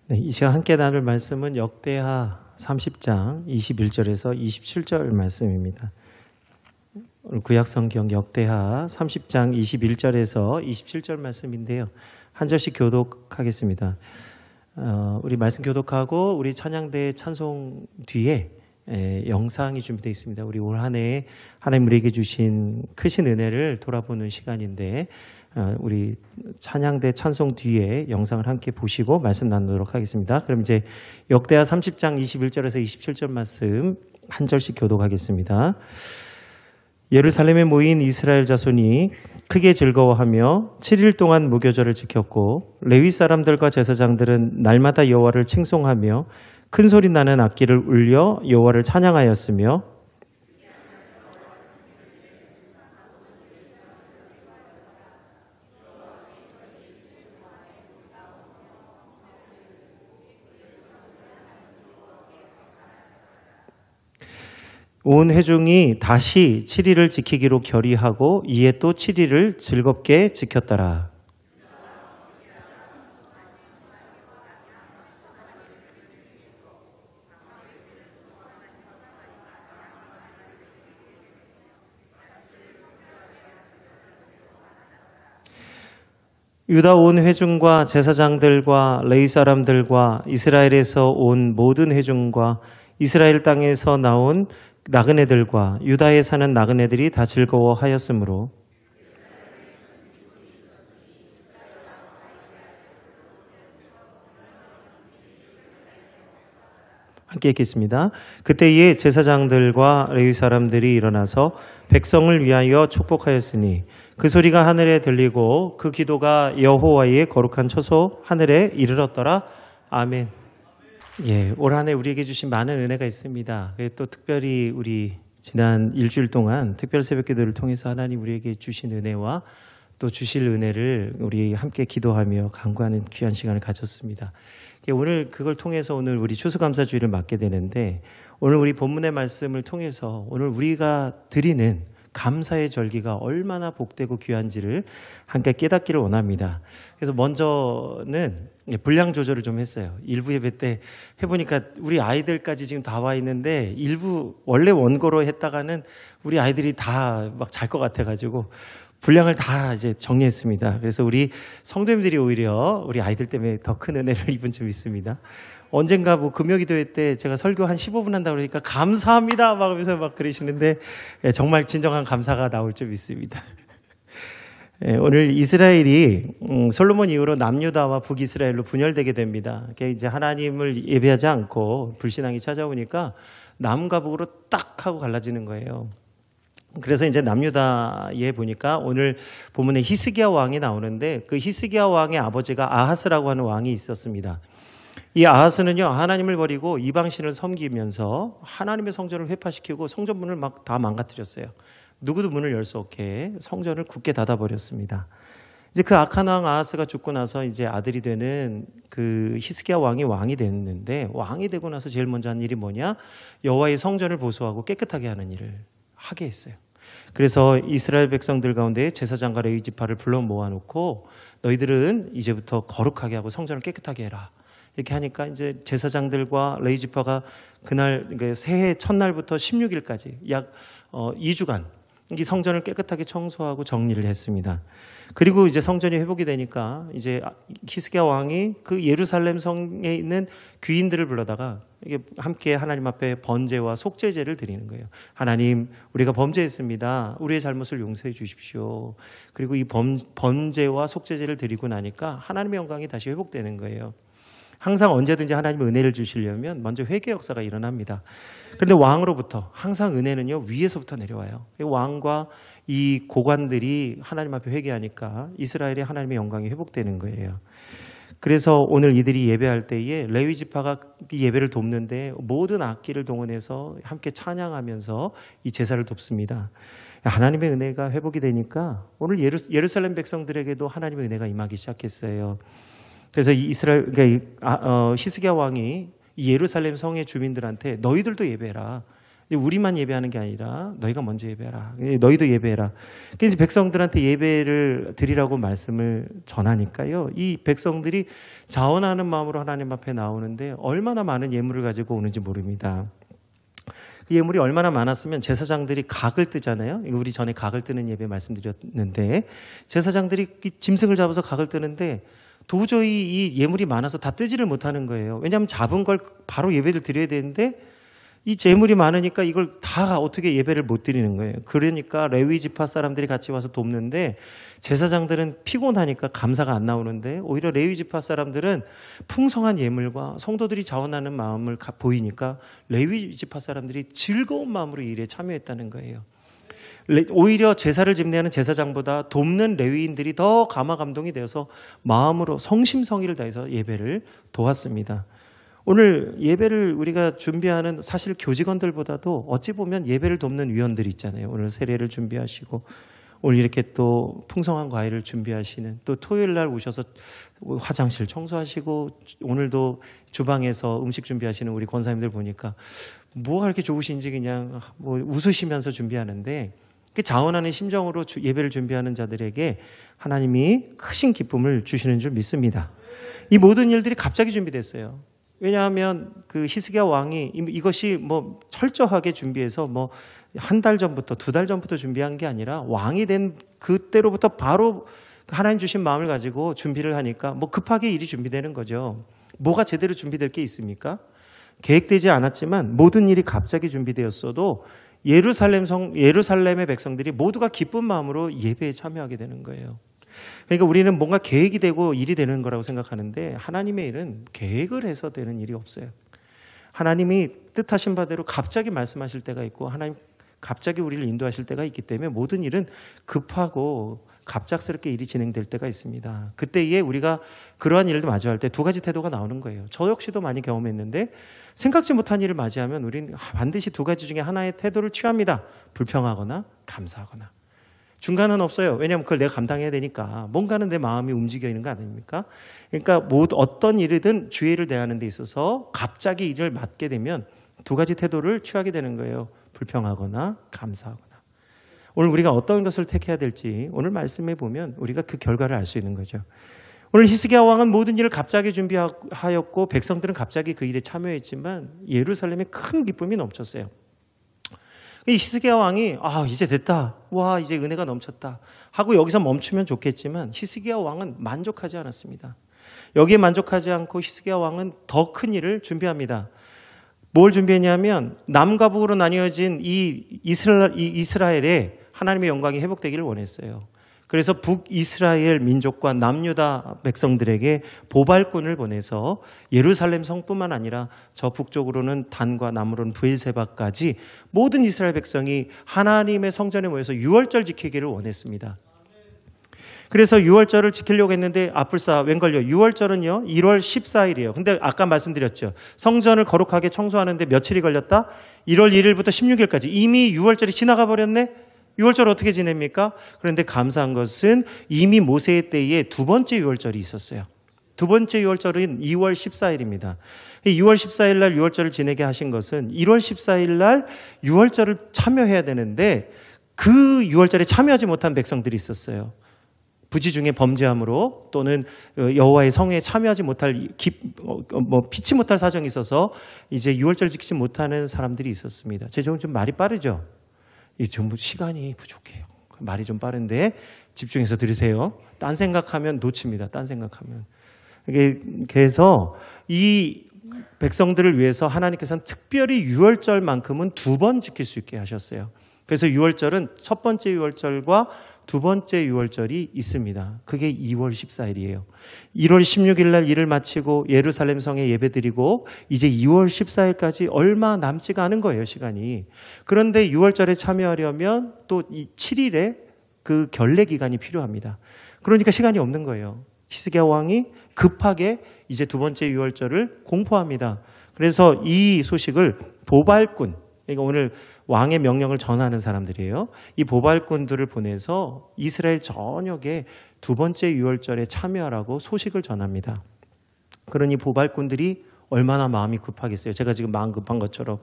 네, 이 시간 함께 나눌 말씀은 역대하 30장 21절에서 27절 말씀입니다. 구약성경 역대하 30장 21절에서 27절 말씀인데요. 한 절씩 교독하겠습니다. 우리 말씀 교독하고 우리 찬양대 찬송 뒤에 영상이 준비되어 있습니다. 우리 올 한 해 하나님 우리에게 주신 크신 은혜를 돌아보는 시간인데 우리 찬양대 찬송 뒤에 영상을 함께 보시고 말씀 나누도록 하겠습니다. 그럼 이제 역대하 30장 21절에서 27절 말씀 한 절씩 교독하겠습니다. 예루살렘에 모인 이스라엘 자손이 크게 즐거워하며 7일 동안 무교절을 지켰고 레위 사람들과 제사장들은 날마다 여호와를 칭송하며 큰 소리 나는 악기를 울려 여호와를 찬양하였으며 온 회중이 다시 7일을 지키기로 결의하고 이에 또 7일을 즐겁게 지켰더라. 유다 온 회중과 제사장들과 레위 사람들과 이스라엘에서 온 모든 회중과 이스라엘 땅에서 나온 나그네들과 유다에 사는 나그네들이 다 즐거워하였으므로 함께 읽겠습니다. 그때에 제사장들과 레위 사람들이 일어나서 백성을 위하여 축복하였으니 그 소리가 하늘에 들리고 그 기도가 여호와의 거룩한 처소 하늘에 이르렀더라. 아멘. 예, 올 한 해 우리에게 주신 많은 은혜가 있습니다. 또 특별히 우리 지난 일주일 동안 특별 새벽 기도를 통해서 하나님 우리에게 주신 은혜와 또 주실 은혜를 우리 함께 기도하며 간구하는 귀한 시간을 가졌습니다. 오늘 그걸 통해서 오늘 우리 추수감사주일을 맞게 되는데 오늘 우리 본문의 말씀을 통해서 오늘 우리가 드리는 감사의 절기가 얼마나 복되고 귀한지를 함께 깨닫기를 원합니다. 그래서 먼저는 분량 조절을 좀 했어요. 일부 예배 때 해보니까 우리 아이들까지 지금 다 와 있는데 일부 원래 원고로 했다가는 우리 아이들이 다 막 잘 것 같아가지고 분량을 다 이제 정리했습니다. 그래서 우리 성도님들이 오히려 우리 아이들 때문에 더 큰 은혜를 입은 점이 있습니다. 언젠가 뭐 금요기도회 때 제가 설교 한 15분 한다고 그러니까 감사합니다 막 하면서 막 그러시는데 정말 진정한 감사가 나올 점 있습니다. 오늘 이스라엘이 솔로몬 이후로 남유다와 북이스라엘로 분열되게 됩니다. 이제 하나님을 예배하지 않고 불신앙이 찾아오니까 남과 북으로 딱 하고 갈라지는 거예요. 그래서 이제 남유다에 보니까 오늘 본문에 히스기야 왕이 나오는데 그 히스기야 왕의 아버지가 아하스라고 하는 왕이 있었습니다. 이 아하스는요 하나님을 버리고 이방신을 섬기면서 하나님의 성전을 회파시키고 성전문을 막 다 망가뜨렸어요. 누구도 문을 열 수 없게 성전을 굳게 닫아버렸습니다. 이제 그 악한 왕 아하스가 죽고 나서 이제 아들이 되는 그 히스기야 왕이 됐는데 왕이 되고 나서 제일 먼저 한 일이 뭐냐? 여호와의 성전을 보수하고 깨끗하게 하는 일을 하게 했어요. 그래서 이스라엘 백성들 가운데 제사장과 레위 지파를 불러 모아놓고 너희들은 이제부터 거룩하게 하고 성전을 깨끗하게 해라. 이렇게 하니까 이제 제사장들과 레위 지파가 그날 새해 첫날부터 16일까지 약 2주간 이 성전을 깨끗하게 청소하고 정리를 했습니다. 그리고 이제 성전이 회복이 되니까 이제 히스기야 왕이 그 예루살렘 성에 있는 귀인들을 불러다가 이게 함께 하나님 앞에 번제와 속죄제를 드리는 거예요. 하나님, 우리가 범죄했습니다. 우리의 잘못을 용서해 주십시오. 그리고 이 번제와 속죄제를 드리고 나니까 하나님의 영광이 다시 회복되는 거예요. 항상 언제든지 하나님의 은혜를 주시려면 먼저 회개 역사가 일어납니다. 그런데 왕으로부터 항상 은혜는요 위에서부터 내려와요. 왕과 이 고관들이 하나님 앞에 회개하니까 이스라엘의 하나님의 영광이 회복되는 거예요. 그래서 오늘 이들이 예배할 때에 레위 지파가 이 예배를 돕는데 모든 악기를 동원해서 함께 찬양하면서 이 제사를 돕습니다. 하나님의 은혜가 회복이 되니까 오늘 예루살렘 백성들에게도 하나님의 은혜가 임하기 시작했어요. 그래서 히스기야 왕이 이 예루살렘 성의 주민들한테 너희들도 예배해라. 우리만 예배하는 게 아니라 너희가 먼저 예배하라. 너희도 예배해라. 그래서 백성들한테 예배를 드리라고 말씀을 전하니까요. 이 백성들이 자원하는 마음으로 하나님 앞에 나오는데 얼마나 많은 예물을 가지고 오는지 모릅니다. 그 예물이 얼마나 많았으면 제사장들이 각을 뜨잖아요. 우리 전에 각을 뜨는 예배 말씀드렸는데 제사장들이 짐승을 잡아서 각을 뜨는데 도저히 이 예물이 많아서 다 뜨지를 못하는 거예요. 왜냐하면 잡은 걸 바로 예배를 드려야 되는데 이 재물이 많으니까 이걸 다 어떻게 예배를 못 드리는 거예요. 그러니까 레위 지파 사람들이 같이 와서 돕는데 제사장들은 피곤하니까 감사가 안 나오는데 오히려 레위 지파 사람들은 풍성한 예물과 성도들이 자원하는 마음을 보이니까 레위 지파 사람들이 즐거운 마음으로 이 일에 참여했다는 거예요. 오히려 제사를 집례하는 제사장보다 돕는 레위인들이 더 감화감동이 되어서 마음으로 성심성의를 다해서 예배를 도왔습니다. 오늘 예배를 우리가 준비하는 사실 교직원들보다도 어찌 보면 예배를 돕는 위원들이 있잖아요. 오늘 세례를 준비하시고 오늘 이렇게 또 풍성한 과일을 준비하시는 또 토요일 날 오셔서 화장실 청소하시고 오늘도 주방에서 음식 준비하시는 우리 권사님들 보니까 뭐가 그렇게 좋으신지 그냥 뭐 웃으시면서 준비하는데 그 자원하는 심정으로 예배를 준비하는 자들에게 하나님이 크신 기쁨을 주시는 줄 믿습니다. 이 모든 일들이 갑자기 준비됐어요. 왜냐하면 그 히스기야 왕이 이것이 뭐 철저하게 준비해서 뭐 한 달 전부터 2달 전부터 준비한 게 아니라 왕이 된 그때로부터 바로 하나님 주신 마음을 가지고 준비를 하니까 뭐 급하게 일이 준비되는 거죠. 뭐가 제대로 준비될 게 있습니까? 계획되지 않았지만 모든 일이 갑자기 준비되었어도 예루살렘의 백성들이 모두가 기쁜 마음으로 예배에 참여하게 되는 거예요. 그러니까 우리는 뭔가 계획이 되고 일이 되는 거라고 생각하는데 하나님의 일은 계획을 해서 되는 일이 없어요. 하나님이 뜻하신 바대로 갑자기 말씀하실 때가 있고 하나님 갑자기 우리를 인도하실 때가 있기 때문에 모든 일은 급하고 갑작스럽게 일이 진행될 때가 있습니다. 그때에 우리가 그러한 일을 마주할 때 2가지 태도가 나오는 거예요. 저 역시도 많이 경험했는데 생각지 못한 일을 맞이하면 우리는 반드시 2가지 중에 하나의 태도를 취합니다. 불평하거나 감사하거나. 중간은 없어요. 왜냐하면 그걸 내가 감당해야 되니까. 뭔가는 내 마음이 움직여 있는 거 아닙니까? 그러니까 어떤 일이든 주의를 대하는 데 있어서 갑자기 일을 맡게 되면 2가지 태도를 취하게 되는 거예요. 불평하거나 감사하거나. 오늘 우리가 어떤 것을 택해야 될지 오늘 말씀해 보면 우리가 그 결과를 알 수 있는 거죠. 오늘 히스기야 왕은 모든 일을 갑자기 준비하였고 백성들은 갑자기 그 일에 참여했지만 예루살렘에 큰 기쁨이 넘쳤어요. 이 히스기야 왕이 이제 됐다. 와, 이제 은혜가 넘쳤다. 하고 여기서 멈추면 좋겠지만 히스기야 왕은 만족하지 않았습니다. 여기에 만족하지 않고 히스기야 왕은 더 큰 일을 준비합니다. 뭘 준비했냐면 남과 북으로 나뉘어진 이 이스라엘에 하나님의 영광이 회복되기를 원했어요. 그래서 북이스라엘 민족과 남유다 백성들에게 보발꾼을 보내서 예루살렘 성뿐만 아니라 저 북쪽으로는 단과 남으로는 브엘세바까지 모든 이스라엘 백성이 하나님의 성전에 모여서 유월절 지키기를 원했습니다. 그래서 유월절을 지키려고 했는데 아뿔싸 웬걸요. 유월절은요 1월 14일이에요. 근데 아까 말씀드렸죠. 성전을 거룩하게 청소하는데 며칠이 걸렸다? 1월 1일부터 16일까지. 이미 유월절이 지나가 버렸네. 유월절 어떻게 지냅니까? 그런데 감사한 것은 이미 모세의 때에 2번째 유월절이 있었어요. 2번째 유월절은 2월 14일입니다. 2월 14일 날 유월절을 지내게 하신 것은 1월 14일 날 유월절을 참여해야 되는데 그 유월절에 참여하지 못한 백성들이 있었어요. 부지 중에 범죄함으로 또는 여호와의 성회에 참여하지 못할 피치 못할 사정이 있어서 이제 유월절 지키지 못하는 사람들이 있었습니다. 제 좀 말이 빠르죠? 이 전부 시간이 부족해요. 말이 좀 빠른데 집중해서 들으세요. 딴 생각하면 놓칩니다. 딴 생각하면. 그래서 이 백성들을 위해서 하나님께서는 특별히 유월절만큼은 2번 지킬 수 있게 하셨어요. 그래서 유월절은 첫 번째 유월절과 2번째 유월절이 있습니다. 그게 2월 14일이에요. 1월 16일 날 일을 마치고 예루살렘 성에 예배드리고 이제 2월 14일까지 얼마 남지가 않은 거예요, 시간이. 그런데 유월절에 참여하려면 또 이 7일에 그 결례 기간이 필요합니다. 그러니까 시간이 없는 거예요. 히스기야 왕이 급하게 이제 2번째 유월절을 공포합니다. 그래서 이 소식을 보발꾼, 그러니까 오늘 왕의 명령을 전하는 사람들이에요. 이 보발꾼들을 보내서 이스라엘 전역에 2번째 유월절에 참여하라고 소식을 전합니다. 그러니 보발꾼들이 얼마나 마음이 급하겠어요. 제가 지금 마음 급한 것처럼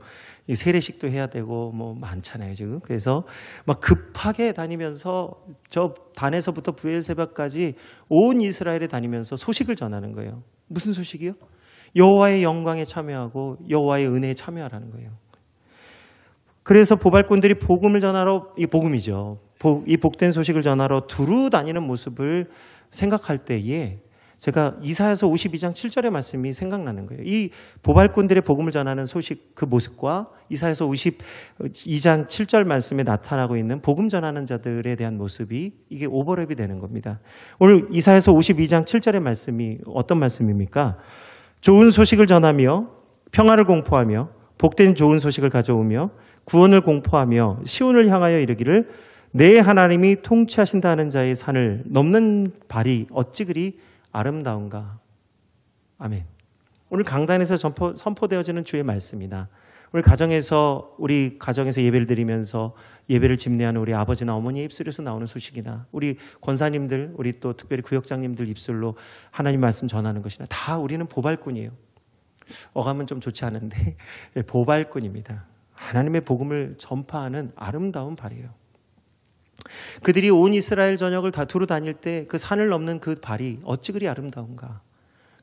이 세례식도 해야 되고 뭐 많잖아요 지금. 그래서 막 급하게 다니면서 저 단에서부터 브엘세바까지 온 이스라엘에 다니면서 소식을 전하는 거예요. 무슨 소식이요? 여호와의 영광에 참여하고 여호와의 은혜에 참여하라는 거예요. 그래서 보발꾼들이 복음을 전하러, 이 복음이죠. 이 복된 소식을 전하러 두루 다니는 모습을 생각할 때에 제가 이사야서 52장 7절의 말씀이 생각나는 거예요. 이 보발꾼들의 복음을 전하는 소식 그 모습과 이사야서 52장 7절 말씀에 나타나고 있는 복음 전하는 자들에 대한 모습이 이게 오버랩이 되는 겁니다. 오늘 이사야서 52장 7절의 말씀이 어떤 말씀입니까? 좋은 소식을 전하며 평화를 공포하며 복된 좋은 소식을 가져오며 구원을 공포하며 시온을 향하여 이르기를 내 하나님이 통치하신다는 자의 산을 넘는 발이 어찌 그리 아름다운가. 아멘. 오늘 강단에서 선포되어지는 주의 말씀이다. 우리 가정에서 예배를 드리면서 예배를 집례하는 우리 아버지나 어머니의 입술에서 나오는 소식이나 우리 권사님들, 우리 또 특별히 구역장님들 입술로 하나님 말씀 전하는 것이나 다 우리는 보발꾼이에요. 어감은 좀 좋지 않은데 보발꾼입니다. 하나님의 복음을 전파하는 아름다운 발이에요. 그들이 온 이스라엘 전역을 다 두루 다닐 때 그 산을 넘는 그 발이 어찌 그리 아름다운가.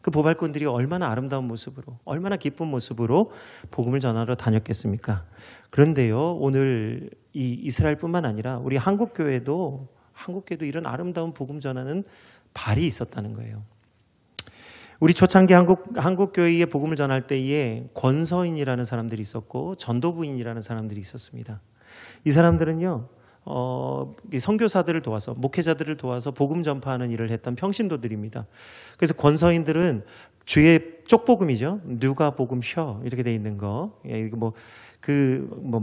그 보발꾼들이 얼마나 아름다운 모습으로, 얼마나 기쁜 모습으로 복음을 전하러 다녔겠습니까? 그런데요, 오늘 이 이스라엘뿐만 아니라 우리 한국교회도 이런 아름다운 복음 전하는 발이 있었다는 거예요. 우리 초창기 한국교회의 복음을 전할 때에 권서인이라는 사람들이 있었고 전도부인이라는 사람들이 있었습니다. 이 사람들은요, 선교사들을 도와서, 목회자들을 도와서 복음 전파하는 일을 했던 평신도들입니다. 그래서 권서인들은 주의 쪽복음이죠. 누가복음 셔 이렇게 돼 있는 거,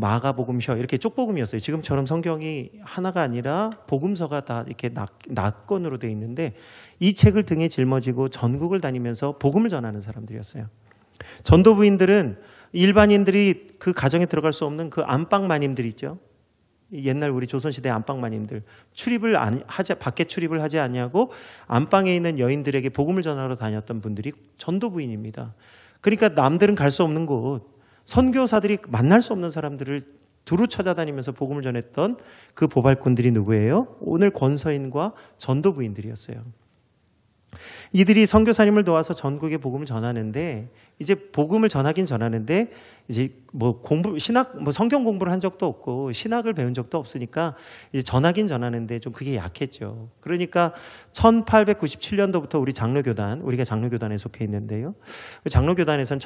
마가복음 셔 이렇게 쪽복음이었어요. 지금처럼 성경이 하나가 아니라 복음서가 다 이렇게 낱권으로 돼 있는데 이 책을 등에 짊어지고 전국을 다니면서 복음을 전하는 사람들이었어요. 전도부인들은 일반인들이 그 가정에 들어갈 수 없는 그 안방마님들 있죠. 옛날 우리 조선시대 안방마님들 밖에 출입을 하지 아니하고 안방에 있는 여인들에게 복음을 전하러 다녔던 분들이 전도부인입니다. 그러니까 남들은 갈 수 없는 곳, 선교사들이 만날 수 없는 사람들을 두루 찾아다니면서 복음을 전했던 그 보발꾼들이 누구예요? 오늘 권서인과 전도부인들이었어요. 이들이 선교사님을 도와서 전국에 복음을 전하는데, 이제 복음을 전하긴 전하는데 이제 성경 공부를 한 적도 없고 신학을 배운 적도 없으니까 이제 전하긴 전하는데 좀 그게 약했죠. 그러니까 1897년도부터 우리가 장로교단에 속해 있는데요. 장로교단에서는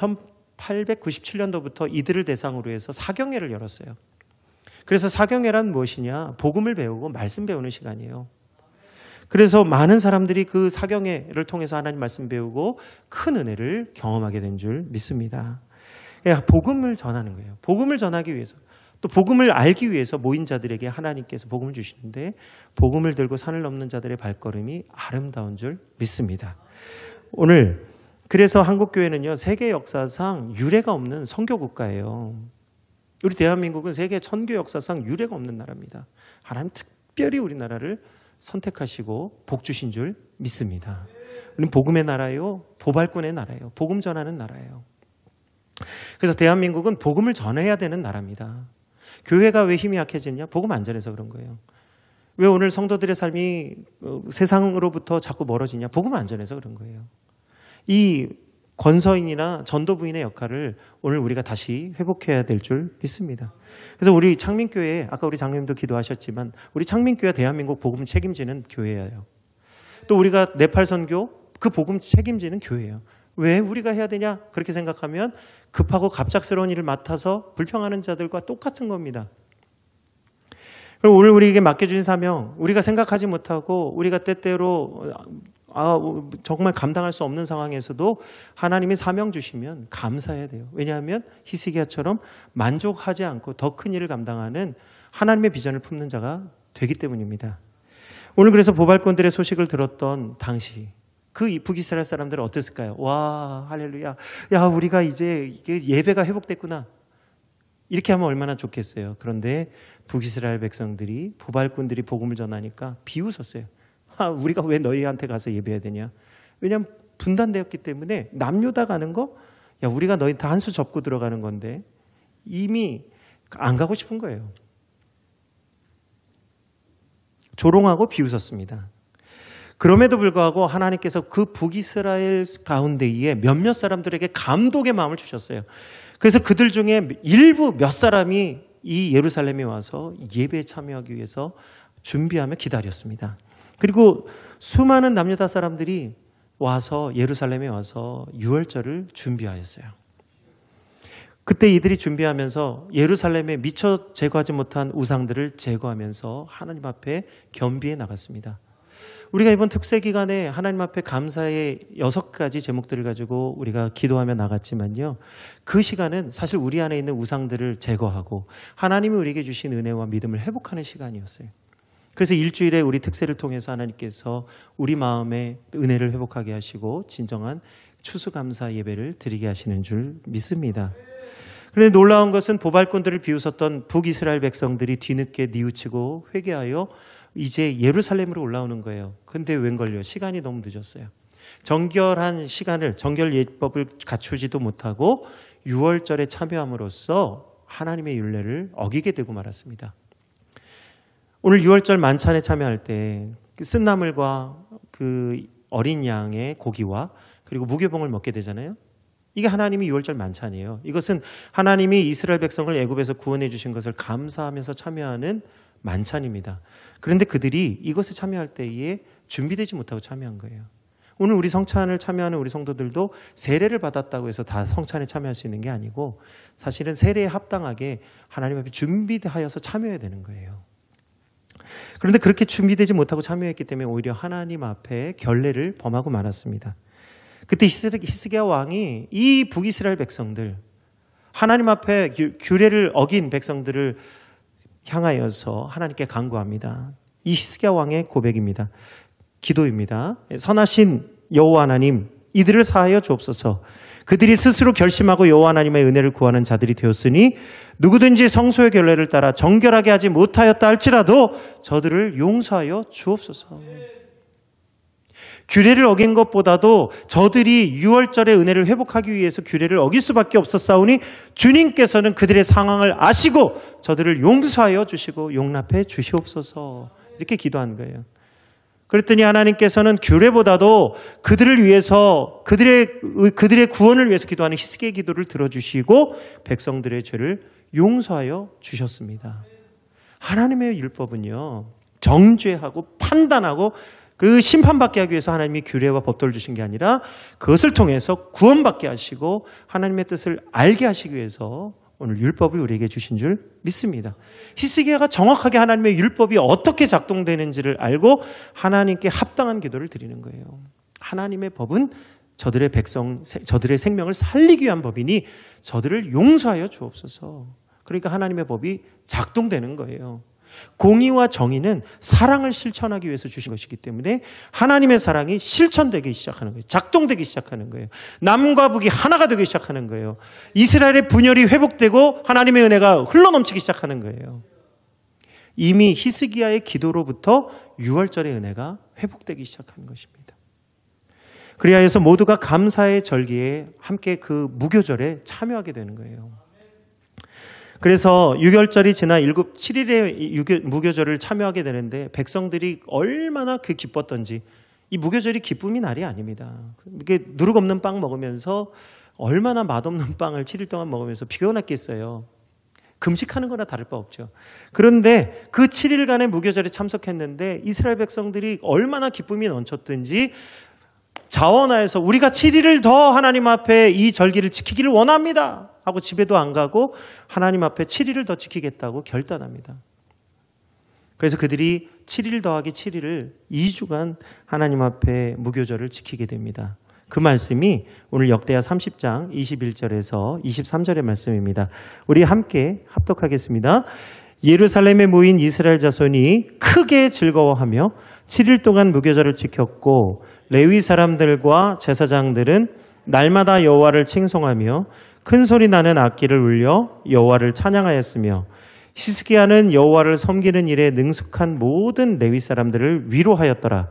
1897년도부터 이들을 대상으로 해서 사경회를 열었어요. 그래서 사경회란 무엇이냐? 복음을 배우고 말씀 배우는 시간이에요. 그래서 많은 사람들이 그 사경회를 통해서 하나님 말씀 배우고 큰 은혜를 경험하게 된 줄 믿습니다. 복음을 전하는 거예요. 복음을 전하기 위해서, 또 복음을 알기 위해서 모인 자들에게 하나님께서 복음을 주시는데, 복음을 들고 산을 넘는 자들의 발걸음이 아름다운 줄 믿습니다. 오늘 그래서 한국교회는요, 세계 역사상 유례가 없는 선교 국가예요. 우리 대한민국은 세계 선교 역사상 유례가 없는 나라입니다. 하나님 특별히 우리나라를 선택하시고 복 주신 줄 믿습니다. 우리는 복음의 나라요, 보발꾼의 나라예요. 복음 전하는 나라예요. 그래서 대한민국은 복음을 전해야 되는 나라입니다. 교회가 왜 힘이 약해지냐? 복음 안 전해서 그런 거예요. 왜 오늘 성도들의 삶이 세상으로부터 자꾸 멀어지냐? 복음 안 전해서 그런 거예요. 이 권서인이나 전도부인의 역할을 오늘 우리가 다시 회복해야 될 줄 믿습니다. 그래서 우리 창민교회, 아까 우리 장로님도 기도하셨지만 우리 창민교회가 대한민국 복음 책임지는 교회예요. 또 우리가 네팔 선교 그 복음 책임지는 교회예요. 왜 우리가 해야 되냐? 그렇게 생각하면 급하고 갑작스러운 일을 맡아서 불평하는 자들과 똑같은 겁니다. 그럼 오늘 우리에게 맡겨주신 사명, 우리가 생각하지 못하고 우리가 때때로 정말 감당할 수 없는 상황에서도 하나님이 사명 주시면 감사해야 돼요. 왜냐하면 히스기야처럼 만족하지 않고 더 큰 일을 감당하는 하나님의 비전을 품는 자가 되기 때문입니다. 오늘 그래서 보발꾼들의 소식을 들었던 당시 그 북이스라엘 사람들은 어땠을까요? 와, 할렐루야. 야, 우리가 이제 예배가 회복됐구나. 이렇게 하면 얼마나 좋겠어요. 그런데 북이스라엘 백성들이, 보발꾼들이 복음을 전하니까 비웃었어요. 우리가 왜 너희한테 가서 예배해야 되냐? 왜냐하면 분단되었기 때문에 남유다 가는 거 야, 우리가 너희 다 한 수 접고 들어가는 건데 이미 안 가고 싶은 거예요. 조롱하고 비웃었습니다. 그럼에도 불구하고 하나님께서 그 북이스라엘 가운데에 몇몇 사람들에게 감독의 마음을 주셨어요. 그래서 그들 중에 일부 몇 사람이 이 예루살렘에 와서 예배에 참여하기 위해서 준비하며 기다렸습니다. 그리고 수많은 남유다 사람들이 와서 예루살렘에 와서 유월절을 준비하였어요. 그때 이들이 준비하면서 예루살렘에 미처 제거하지 못한 우상들을 제거하면서 하나님 앞에 겸비해 나갔습니다. 우리가 이번 특세 기간에 하나님 앞에 감사의 6가지 제목들을 가지고 우리가 기도하며 나갔지만요. 그 시간은 사실 우리 안에 있는 우상들을 제거하고 하나님이 우리에게 주신 은혜와 믿음을 회복하는 시간이었어요. 그래서 일주일에 우리 특세를 통해서 하나님께서 우리 마음의 은혜를 회복하게 하시고 진정한 추수감사 예배를 드리게 하시는 줄 믿습니다. 그런데 놀라운 것은 보발꾼들을 비웃었던 북이스라엘 백성들이 뒤늦게 뉘우치고 회개하여 이제 예루살렘으로 올라오는 거예요. 근데 웬걸요? 시간이 너무 늦었어요. 정결한 시간을, 정결 예법을 갖추지도 못하고 유월절에 참여함으로써 하나님의 율례를 어기게 되고 말았습니다. 오늘 유월절 만찬에 참여할 때 쓴나물과 그 어린 양의 고기와 그리고 무교봉을 먹게 되잖아요. 이게 하나님이 유월절 만찬이에요. 이것은 하나님이 이스라엘 백성을 애굽에서 구원해 주신 것을 감사하면서 참여하는 만찬입니다. 그런데 그들이 이것에 참여할 때에 준비되지 못하고 참여한 거예요. 오늘 우리 성찬을 참여하는 우리 성도들도 세례를 받았다고 해서 다 성찬에 참여할 수 있는 게 아니고 사실은 세례에 합당하게 하나님 앞에 준비하여서 참여해야 되는 거예요. 그런데 그렇게 준비되지 못하고 참여했기 때문에 오히려 하나님 앞에 결례를 범하고 말았습니다. 그때 히스기야 왕이 이 북이스라엘 백성들, 하나님 앞에 규례를 어긴 백성들을 향하여서 하나님께 간구합니다. 이 히스기야 왕의 고백입니다. 기도입니다. 선하신 여호와 하나님, 이들을 사하여 주옵소서. 그들이 스스로 결심하고 여호와 하나님의 은혜를 구하는 자들이 되었으니 누구든지 성소의 결례를 따라 정결하게 하지 못하였다 할지라도 저들을 용서하여 주옵소서. 규례를 어긴 것보다도 저들이 유월절의 은혜를 회복하기 위해서 규례를 어길 수밖에 없었사오니 주님께서는 그들의 상황을 아시고 저들을 용서하여 주시고 용납해 주시옵소서. 이렇게 기도한 거예요. 그랬더니 하나님께서는 규례보다도 그들을 위해서 그들의 구원을 위해서 기도하는 히스기야의 기도를 들어주시고 백성들의 죄를 용서하여 주셨습니다. 하나님의 율법은요, 정죄하고 판단하고 그 심판받게 하기 위해서 하나님이 규례와 법도를 주신 게 아니라 그것을 통해서 구원받게 하시고 하나님의 뜻을 알게 하시기 위해서 오늘 율법을 우리에게 주신 줄 믿습니다. 히스기야가 정확하게 하나님의 율법이 어떻게 작동되는지를 알고 하나님께 합당한 기도를 드리는 거예요. 하나님의 법은 저들의 생명을 살리기 위한 법이니 저들을 용서하여 주옵소서. 그러니까 하나님의 법이 작동되는 거예요. 공의와 정의는 사랑을 실천하기 위해서 주신 것이기 때문에 하나님의 사랑이 실천되기 시작하는 거예요. 작동되기 시작하는 거예요. 남과 북이 하나가 되기 시작하는 거예요. 이스라엘의 분열이 회복되고 하나님의 은혜가 흘러넘치기 시작하는 거예요. 이미 히스기야의 기도로부터 유월절의 은혜가 회복되기 시작하는 것입니다. 그리하여서 모두가 감사의 절기에 함께 그 무교절에 참여하게 되는 거예요. 그래서 유월절이 지나 7일의 무교절을 참여하게 되는데 백성들이 얼마나 기뻤던지, 이 무교절이 기쁨이 날이 아닙니다. 이게 누룩 없는 빵 먹으면서 얼마나 맛없는 빵을 7일 동안 먹으면서 피곤했겠어요. 금식하는 거나 다를 바 없죠. 그런데 그 7일간의 무교절에 참석했는데 이스라엘 백성들이 얼마나 기쁨이 넘쳤든지 자원하여서 우리가 7일을 더 하나님 앞에 이 절기를 지키기를 원합니다 하고 집에도 안 가고 하나님 앞에 7일을 더 지키겠다고 결단합니다. 그래서 그들이 7일 더하기 7일을 2주간 하나님 앞에 무교절을 지키게 됩니다. 그 말씀이 오늘 역대하 30장 21절에서 23절의 말씀입니다. 우리 함께 합독하겠습니다. 예루살렘에 모인 이스라엘 자손이 크게 즐거워하며 7일 동안 무교절을 지켰고 레위 사람들과 제사장들은 날마다 여호와를 칭송하며 큰 소리 나는 악기를 울려 여호와를 찬양하였으며 히스기야는 여호와를 섬기는 일에 능숙한 모든 레위 사람들을 위로하였더라.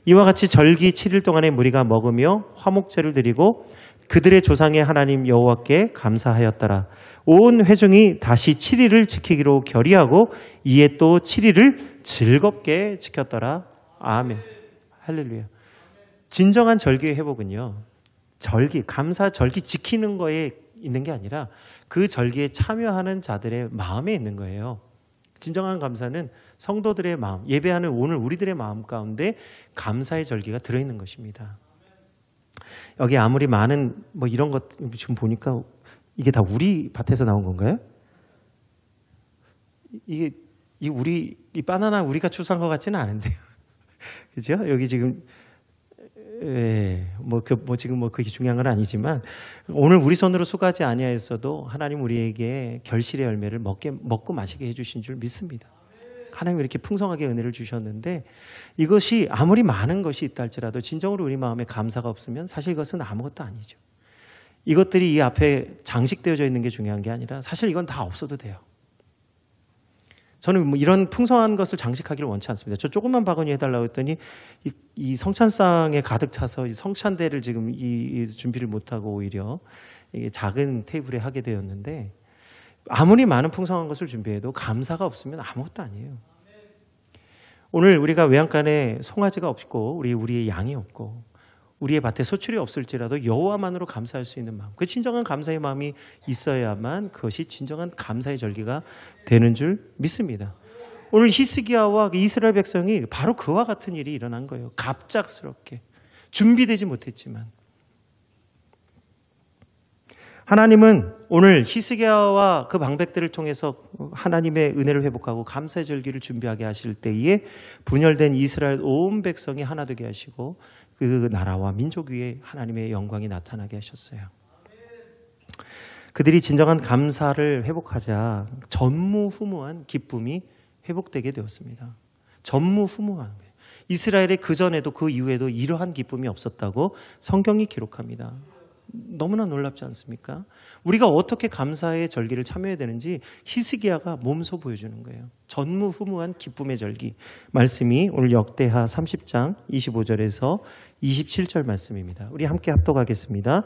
이와 같이 절기 7일 동안의 무리가 먹으며 화목제를 드리고 그들의 조상의 하나님 여호와께 감사하였더라. 온 회중이 다시 7일을 지키기로 결의하고 이에 또 7일을 즐겁게 지켰더라. 아멘. 할렐루야. 진정한 절기의 회복은요, 절기, 감사 절기 지키는 거에 있는 게 아니라 그 절기에 참여하는 자들의 마음에 있는 거예요. 진정한 감사는 성도들의 마음, 예배하는 오늘 우리들의 마음 가운데 감사의 절기가 들어있는 것입니다. 여기 아무리 많은 뭐 이런 것 지금 보니까 이게 다 우리 밭에서 나온 건가요? 이 바나나 우리가 추수한 것 같지는 않은데요. 그죠? 여기 지금 지금 그게 중요한 건 아니지만 오늘 우리 손으로 수고하지 아니하였어도 하나님 우리에게 결실의 열매를 먹고 마시게 해주신 줄 믿습니다. 하나님 이렇게 풍성하게 은혜를 주셨는데 이것이 아무리 많은 것이 있다 할지라도 진정으로 우리 마음에 감사가 없으면 사실 이것은 아무것도 아니죠. 이것들이 이 앞에 장식되어져 있는 게 중요한 게 아니라 사실 이건 다 없어도 돼요. 저는 뭐 이런 풍성한 것을 장식하기를 원치 않습니다. 저 조금만 바구니 해달라고 했더니 이 성찬상에 가득 차서 이 성찬대를 지금 이 준비를 못하고 오히려 이게 작은 테이블에 하게 되었는데 아무리 많은 풍성한 것을 준비해도 감사가 없으면 아무것도 아니에요. 오늘 우리가 외양간에 송아지가 없고 우리의 양이 없고 우리의 밭에 소출이 없을지라도 여호와만으로 감사할 수 있는 마음, 그 진정한 감사의 마음이 있어야만 그것이 진정한 감사의 절기가 되는 줄 믿습니다. 오늘 히스기야와 이스라엘 백성이 바로 그와 같은 일이 일어난 거예요. 갑작스럽게 준비되지 못했지만 하나님은 오늘 히스기야와 그 방백들을 통해서 하나님의 은혜를 회복하고 감사의 절기를 준비하게 하실 때에 분열된 이스라엘 온 백성이 하나 되게 하시고 그 나라와 민족 위에 하나님의 영광이 나타나게 하셨어요. 그들이 진정한 감사를 회복하자 전무후무한 기쁨이 회복되게 되었습니다. 전무후무한 거예요. 이스라엘의 그전에도 그 이후에도 이러한 기쁨이 없었다고 성경이 기록합니다. 너무나 놀랍지 않습니까? 우리가 어떻게 감사의 절기를 참여해야 되는지 히스기야가 몸소 보여주는 거예요. 전무후무한 기쁨의 절기. 말씀이 오늘 역대하 30장 25절에서 27절 말씀입니다. 우리 함께 합독하겠습니다.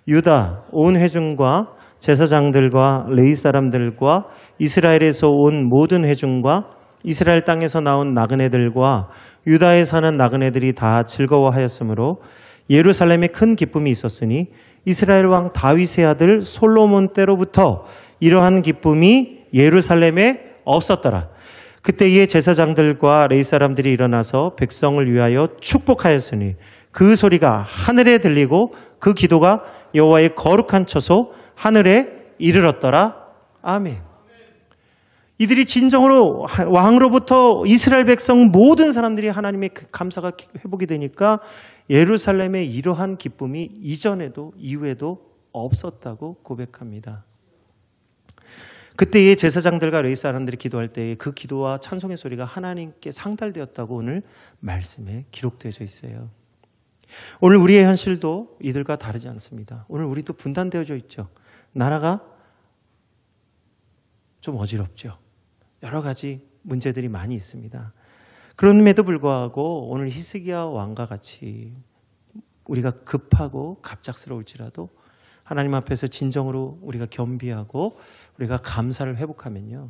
유다 온 회중과 제사장들과 레위 사람들과 이스라엘에서 온 모든 회중과 이스라엘 땅에서 나온 나그네들과 유다에 사는 나그네들이 다 즐거워하였으므로 예루살렘에 큰 기쁨이 있었으니 이스라엘 왕 다윗의 아들 솔로몬 때로부터 이러한 기쁨이 예루살렘에 없었더라. 그때에 제사장들과 레위 사람들이 일어나서 백성을 위하여 축복하였으니 그 소리가 하늘에 들리고 그 기도가 여호와의 거룩한 처소 하늘에 이르렀더라. 아멘. 이들이 진정으로 왕으로부터 이스라엘 백성 모든 사람들이 하나님의 감사가 회복이 되니까 예루살렘에 이러한 기쁨이 이전에도 이후에도 없었다고 고백합니다. 그때의 제사장들과 레위 사람들이 기도할 때에 그 기도와 찬송의 소리가 하나님께 상달되었다고 오늘 말씀에 기록되어져 있어요. 오늘 우리의 현실도 이들과 다르지 않습니다. 오늘 우리도 분단되어져 있죠. 나라가 좀 어지럽죠. 여러 가지 문제들이 많이 있습니다. 그럼에도 불구하고 오늘 히스기야 왕과 같이 우리가 급하고 갑작스러울지라도 하나님 앞에서 진정으로 우리가 겸비하고 우리가 감사를 회복하면요,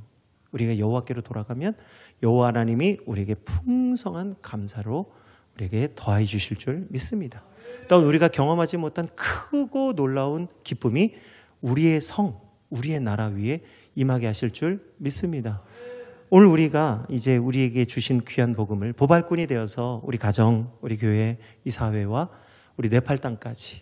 우리가 여호와께로 돌아가면 여호와 하나님이 우리에게 풍성한 감사로 우리에게 더해 주실 줄 믿습니다. 또 우리가 경험하지 못한 크고 놀라운 기쁨이 우리의 성, 우리의 나라 위에 임하게 하실 줄 믿습니다. 오늘 우리가 이제 우리에게 주신 귀한 복음을 보발꾼이 되어서 우리 가정, 우리 교회, 이 사회와 우리 네팔 땅까지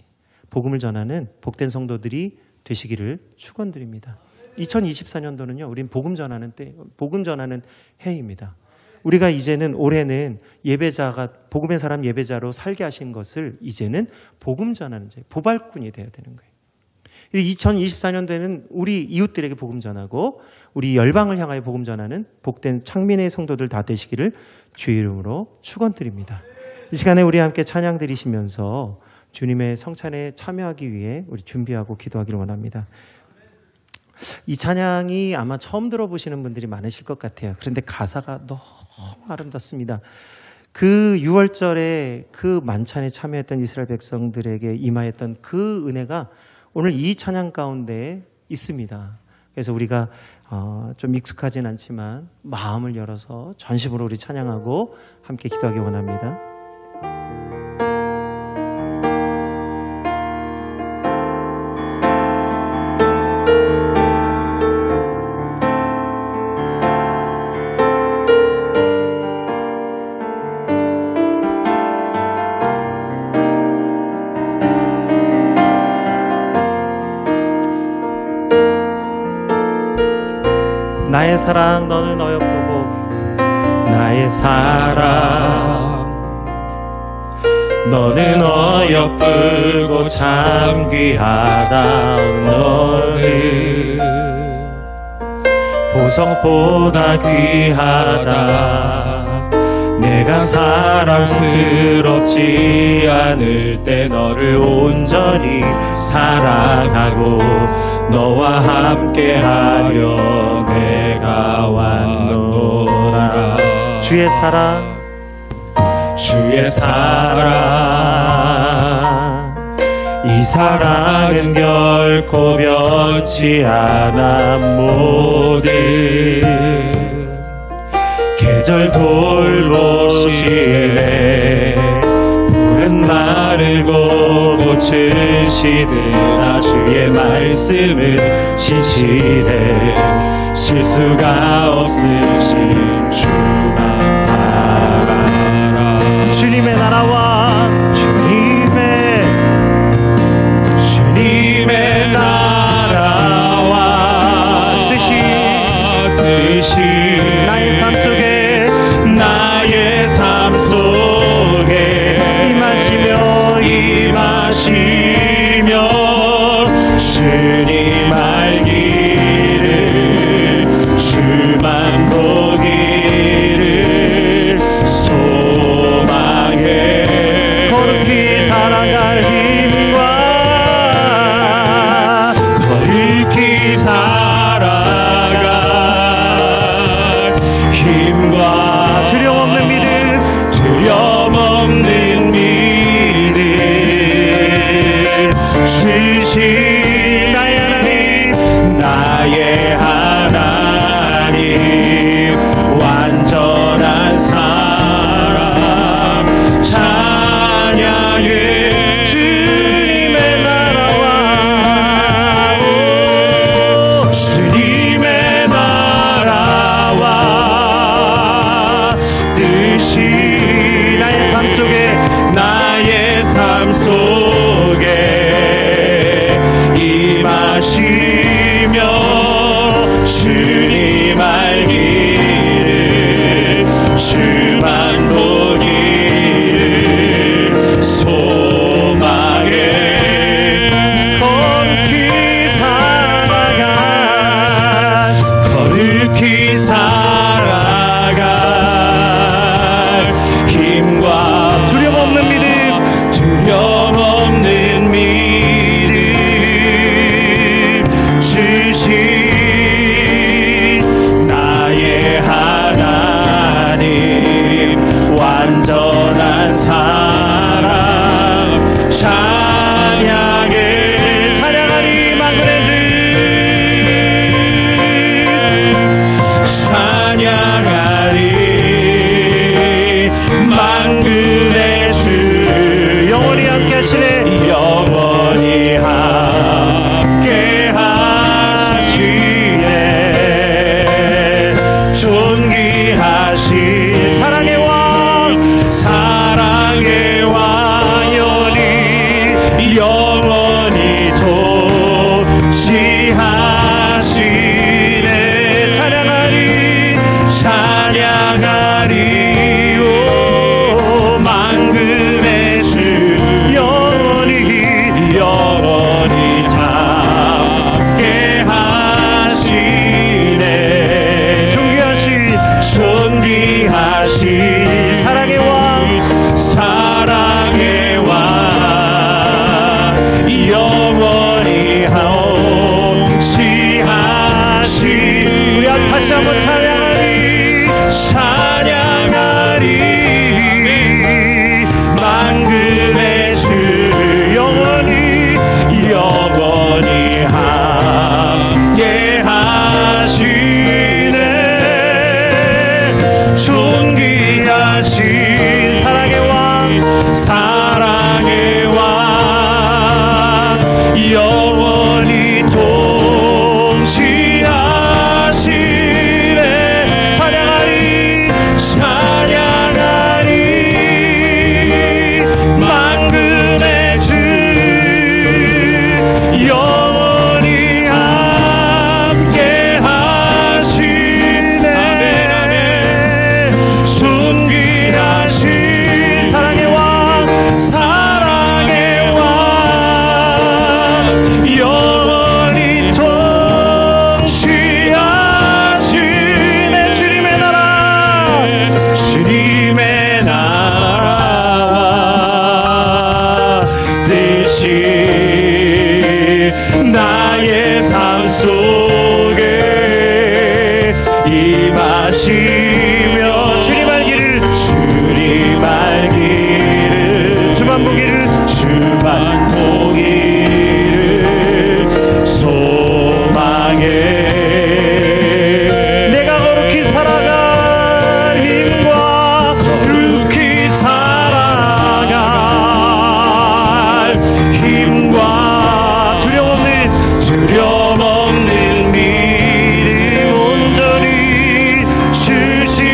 복음을 전하는 복된 성도들이 되시기를 축원드립니다. 2024년도는요, 우린 복음 전하는 때, 복음 전하는 해입니다. 우리가 이제는 올해는 예배자가 복음의 사람 예배자로 살게 하신 것을 이제는 복음 전하는 자, 보발꾼이 되어야 되는 거예요. 2024년도에는 우리 이웃들에게 복음 전하고 우리 열방을 향하여 복음 전하는 복된 창민의 성도들 다 되시기를 주의 이름으로 축원드립니다. 이 시간에 우리 함께 찬양 드리시면서 주님의 성찬에 참여하기 위해 우리 준비하고 기도하기를 원합니다. 이 찬양이 아마 처음 들어보시는 분들이 많으실 것 같아요. 그런데 가사가 너무 아름답습니다. 그 6월절에 그 만찬에 참여했던 이스라엘 백성들에게 임하였던 그 은혜가 오늘 이 찬양 가운데 있습니다. 그래서 우리가 좀 익숙하진 않지만 마음을 열어서 전심으로 우리 찬양하고 함께 기도하기 원합니다. 나의 사랑 너는 어여쁘고 나의 사랑 너는 어여쁘고 참 귀하다. 너는 보석보다 귀하다. 내가 사랑스럽지 않을 때 너를 온전히 사랑하고 너와 함께하려 내가 왔노라. 주의 사랑 주의 사랑 이 사랑은 결코 변치 않아. 모든 계절 돌보시네. 물은 마르고 꽃은 시드나 주의 말씀은 진실해. 실수가 없으신 주만 바라라. 주님의 나라와 주님의 나라와 뜻이 나의 삶 속에 임하시며 주님 알기를 주만 보기를 소망해. 마시며 주님 알기를 주님 알기를 주만 보기를 주만 보기를 소망해 내가 거룩히 살아갈 힘과 거룩히 살아갈 힘과 두려움 없는 믿음 온전히 주신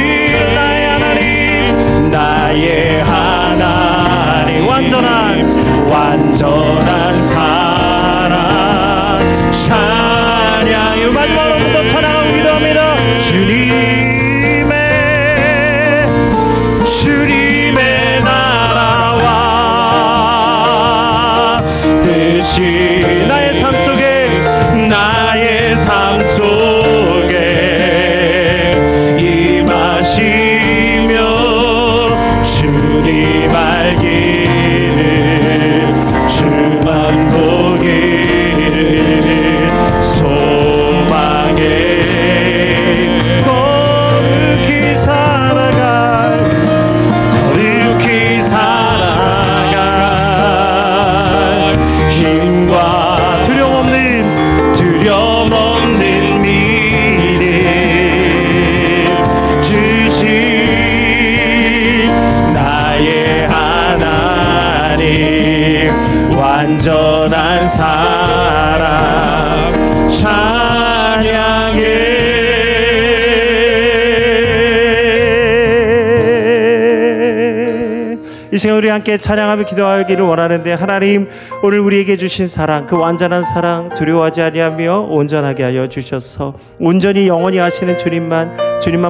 나의 하나님 나의 하나님 완전한 사랑 찬양해 마지막으로 한 번 더 찬양하고 기도합니다. 주님의 나라와 뜻이 나의 삶 속에 임하시며 주님 알기를 주만 보기를 소망해 거룩히 살아갈 힘과 두려움 없는 믿음 주신 나의 하나님 완전한 사랑 찬양해 이 시간 우리 함께 찬양하며 기도하기를 원하는데 하나님 오늘 우리에게 주신 사랑 그 완전한 사랑 두려워하지 아니하며 온전하게 하여 주셔서 온전히 영원히 하시는 주님만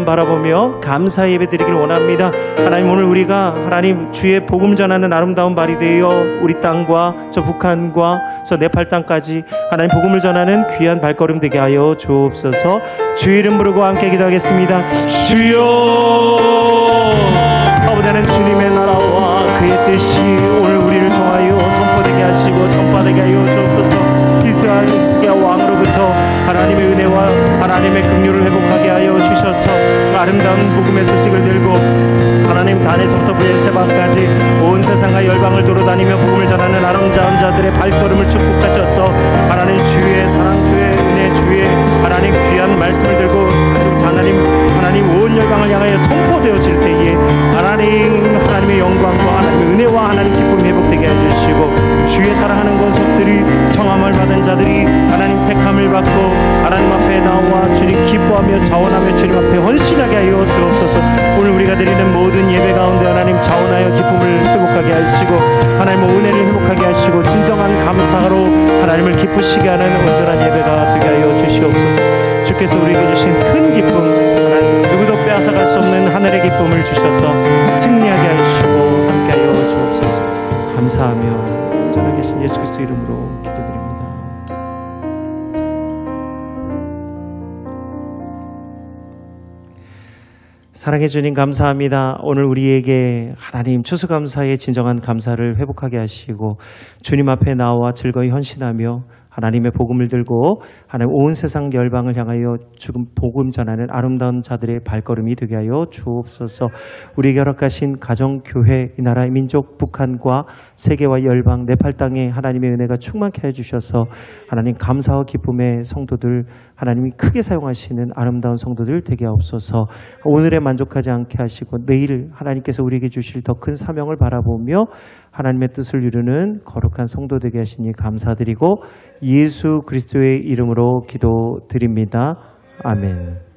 바라보며 감사 예배 드리기를 원합니다. 하나님 오늘 우리가 하나님 주의 복음 전하는 아름다운 발이 되어 우리 땅과 저 북한과 저 네팔 땅까지 하나님 복음을 전하는 귀한 발걸음 되게 하여 주옵소서. 주의 이름 부르고 함께 기도하겠습니다. 주여 아버지는 주님의 나라와 그의 뜻이 오늘 우리를 통하여 선포되게 하시고 전파되게 하여 주옵소서. 히스기야 왕으로부터 하나님의 은혜와 하나님의 긍휼을 회복하게 하여 주셔서 아름다운 복음의 소식을 들고 하나님 단에서부터 브엘세바까지 온 세상과 열방을 돌아다니며 복음을 전하는 아름다운 자들의 발걸음을 축복하셔서 하나님 주의 사랑 주의 은혜 주의 하나님 귀한 말씀을 들고 하나님 온 열방을 향하여 선포되어질 때에 하나님의 영광과 하나님의 은혜와 하나님 기쁨이 회복되게 해주시고 주의 사랑하는 권속들이 청함을 받은 자들이 하나님 택함을 받고 하나님 앞에 나와 주님 기뻐하며 자원하며 주님 앞에 헌신하게 하여 주옵소서. 오늘 우리가 드리는 모든 예배 가운데 하나님 자원하여 기쁨을 회복하게 하시고 하나님 은혜를 회복하게 하시고 진정한 감사로 하나님을 기쁘시게 하는 온전한 예배가 되게 하여 주시옵소서. 주께서 우리에게 주신 큰 기쁨 하나님 누구도 빼앗아갈 수 없는 하늘의 기쁨을 주셔서 승리하게 하시고 함께하여 주옵소서. 감사하며 전하겠습니다. 예수 그리스도 이름으로 기도드립니다. 사랑해 주님 감사합니다. 오늘 우리에게 하나님 추수감사의 진정한 감사를 회복하게 하시고 주님 앞에 나와 즐거이 헌신하며 하나님의 복음을 들고 하나님 온 세상 열방을 향하여 지금 복음 전하는 아름다운 자들의 발걸음이 되게 하여 주옵소서. 우리에게 허락하신 가정교회 이 나라의 민족 북한과 세계와 열방 네팔 땅에 하나님의 은혜가 충만케 해주셔서 하나님 감사와 기쁨의 성도들 하나님이 크게 사용하시는 아름다운 성도들 되게 하옵소서. 오늘에 만족하지 않게 하시고 내일 하나님께서 우리에게 주실 더 큰 사명을 바라보며 하나님의 뜻을 이루는 거룩한 성도 되게 하시니 감사드리고 예수 그리스도의 이름으로 기도드립니다. 아멘.